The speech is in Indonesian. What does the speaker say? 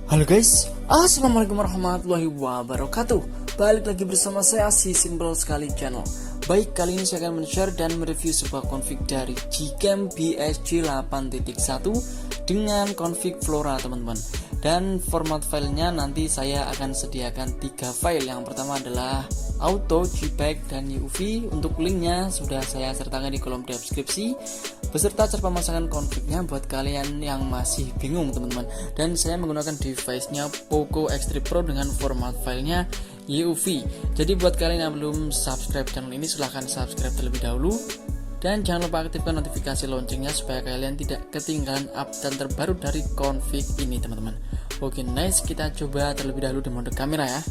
Halo guys, assalamualaikum warahmatullahi wabarakatuh. Balik lagi bersama saya si Simple Sekali channel. Baik, kali ini saya akan men-share dan mereview sebuah config dari Gcam Bsg 8.1 dengan config Flora teman-teman. Dan format filenya nanti saya akan sediakan 3 file. Yang pertama adalah auto, JPEG, dan UV. Untuk linknya sudah saya sertakan di kolom deskripsi beserta cara pemasangan confignya buat kalian yang masih bingung teman-teman. Dan saya menggunakan device-nya Poco X3 Pro dengan format filenya UV. Jadi buat kalian yang belum subscribe channel ini silahkan subscribe terlebih dahulu. Dan jangan lupa aktifkan notifikasi loncengnya supaya kalian tidak ketinggalan update terbaru dari config ini teman-teman. Oke, nice, kita coba terlebih dahulu di mode kamera ya.